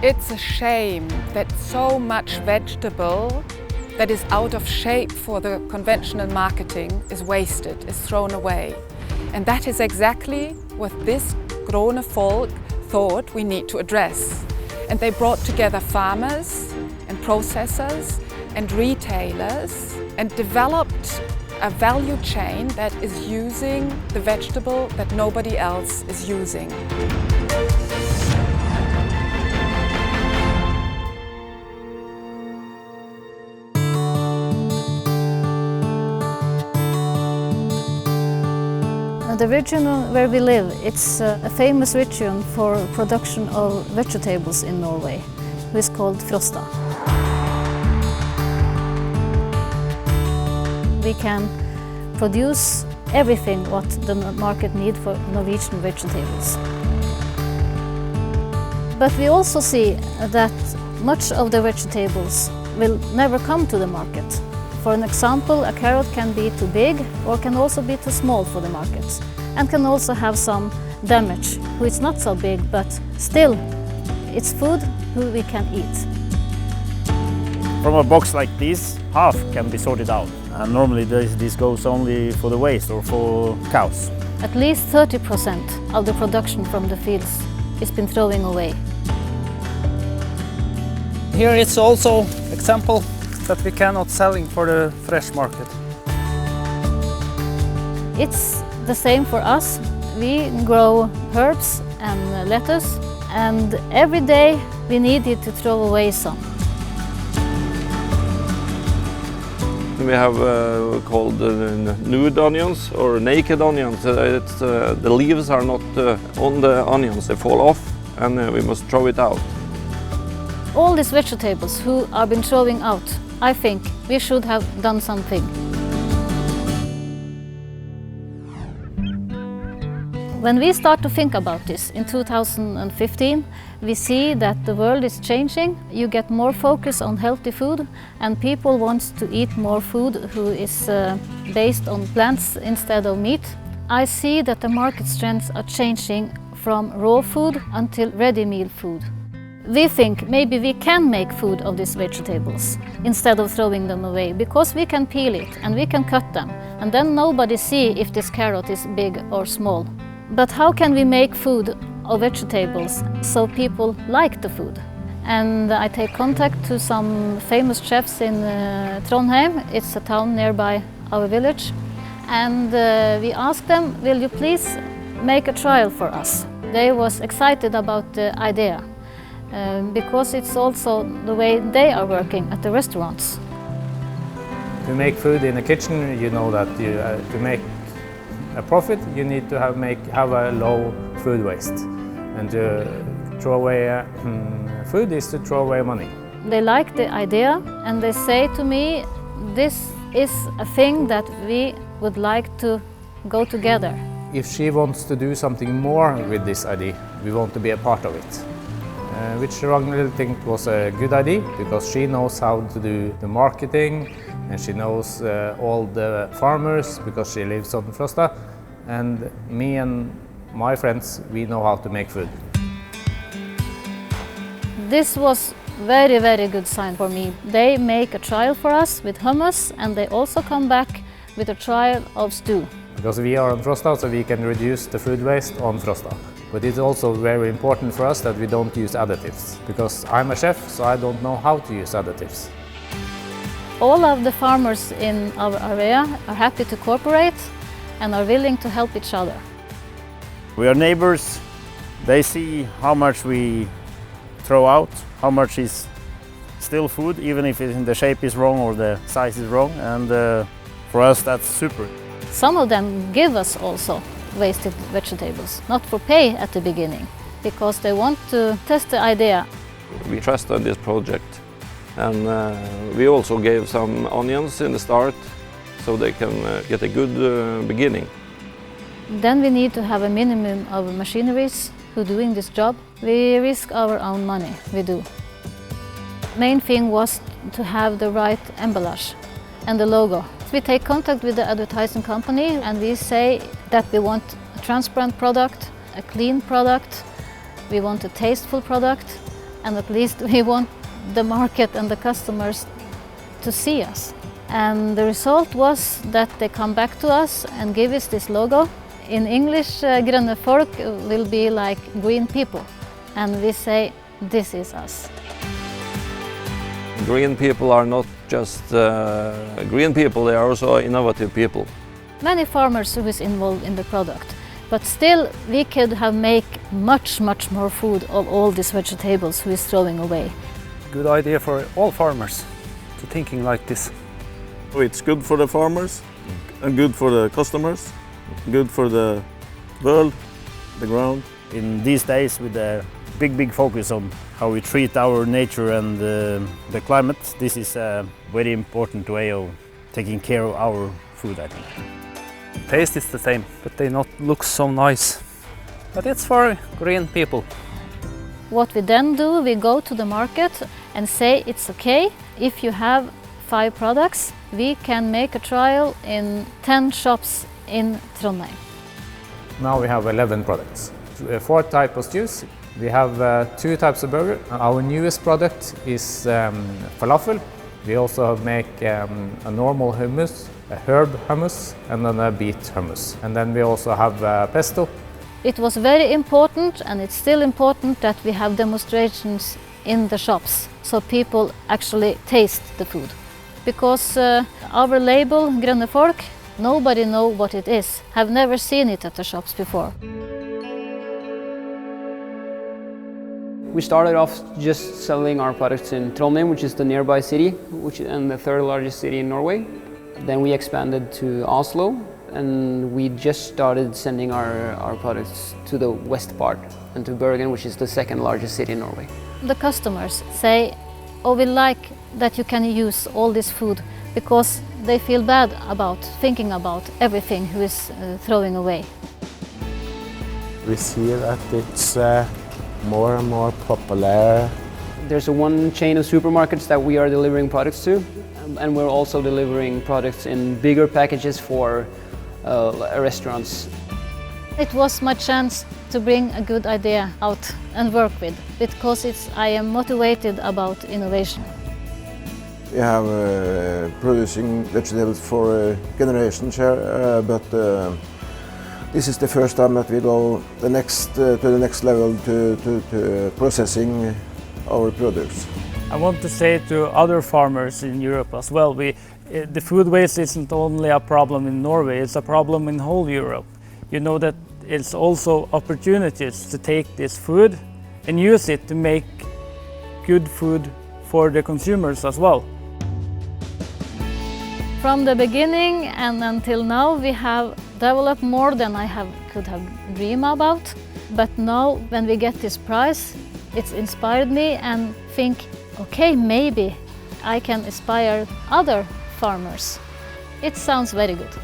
It's a shame that so much vegetable that is out of shape for the conventional marketing is wasted, is thrown away. And that is exactly what this Gronne Folk thought we need to address. And they brought together farmers and processors and retailers and developed a value chain that is using the vegetable that nobody else is using. The region where we live, it's a famous region for production of vegetables in Norway, which is called Frosta. We can produce everything what the market needs for Norwegian vegetables. But we also see that much of the vegetables will never come to the market. For an example, a carrot can be too big or can also be too small for the markets, and can also have some damage, which is not so big, but still it's food who we can eat. From a box like this, half can be sorted out, and normally this goes only for the waste or for cows. At least 30% of the production from the fields is been throwing away. Here it's also example that we cannot selling for the fresh market. It's the same for us. We grow herbs and lettuce, and every day we needed to throw away some. We have called nude onions or naked onions. The leaves are not on the onions, they fall off, and we must throw it out. All these vegetables who are been throwing out, I think we should have done something. When we start to think about this in 2015, we see that the world is changing. You get more focus on healthy food, and people want to eat more food who is based on plants instead of meat. I see that the market trends are changing from raw food until ready-meal food. We think maybe we can make food of these vegetables instead of throwing them away, because we can peel it and we can cut them, and then nobody see if this carrot is big or small. But how can we make food of vegetables so people like the food? And I take contact to some famous chefs in Trondheim. It's a town nearby our village. And we asked them, will you please make a trial for us? They was excited about the idea. Because it's also the way they are working at the restaurants. To make food in the kitchen, you know that to make a profit, you need to have a low food waste. And to throw away food is to throw away money. They like the idea, and they say to me, this is a thing that we would like to go together. If she wants to do something more with this idea, we want to be a part of it. Which Ragnhild think was a good idea, because she knows how to do the marketing, and she knows all the farmers because she lives on Frosta, and me and my friends, we know how to make food. This was very, very good sign for me. They make a trial for us with hummus, and they also come back with a trial of stew. Because we are on Frosta, so we can reduce the food waste on Frosta. But it's also very important for us that we don't use additives, because I'm a chef, so I don't know how to use additives. All of the farmers in our area are happy to cooperate and are willing to help each other. We are neighbors. They see how much we throw out, how much is still food, even if the shape is wrong or the size is wrong, and for us that's super. Some of them give us also wasted vegetables, not for pay at the beginning, because they want to test the idea. We trusted this project, and we also gave some onions in the start so they can get a good beginning. Then we need to have a minimum of machineries who doing this job. We risk our own money, we do. Main thing was to have the right emballage and the logo. We take contact with the advertising company, and we say that we want a transparent product, a clean product, we want a tasteful product, and at least we want the market and the customers to see us. And the result was that they come back to us and give us this logo. In English, Gronne Folk will be like green people, and we say, this is us. Green people are not just green people, they are also innovative people. Many farmers who is involved in the product, but still we could have make much more food of all these vegetables who is throwing away. Good idea for all farmers to thinking like this. It's good for the farmers and good for the customers, good for the world, the ground. In these days, with the big focus on how we treat our nature and the climate, this is a very important way of taking care of our food, I think. Taste is the same, but they not look so nice. But it's for green people. What we then do, we go to the market and say it's okay if you have 5 products, we can make a trial in 10 shops in Trondheim. Now we have 11 products. 4 types of stews. We have 2 types of burger. Our newest product is falafel. We also make a normal hummus, a herb hummus, and then a beet hummus. And then we also have pesto. It was very important, and it's still important, that we have demonstrations in the shops so people actually taste the food. Because our label, Gronne Folk, nobody knows what it is, have never seen it at the shops before. We started off just selling our products in Trondheim, which is the nearby city, and the 3rd largest city in Norway. Then we expanded to Oslo, and we just started sending our products to the west part and to Bergen, which is the 2nd largest city in Norway. The customers say, oh, we like that you can use all this food, because they feel bad about thinking about everything who is throwing away. We see that it's more and more popular. There's one chain of supermarkets that we are delivering products to, and we're also delivering products in bigger packages for restaurants. It was my chance to bring a good idea out and work with, because I am motivated about innovation. We have producing vegetables for generations here, but this is the first time that we go to the next level to processing our products. I want to say to other farmers in Europe as well, the food waste isn't only a problem in Norway, it's a problem in whole Europe. You know that it's also opportunities to take this food and use it to make good food for the consumers as well. From the beginning and until now, we have developed more than I could have dreamed about. But now, when we get this prize, it's inspired me and think, okay, maybe I can inspire other farmers. It sounds very good.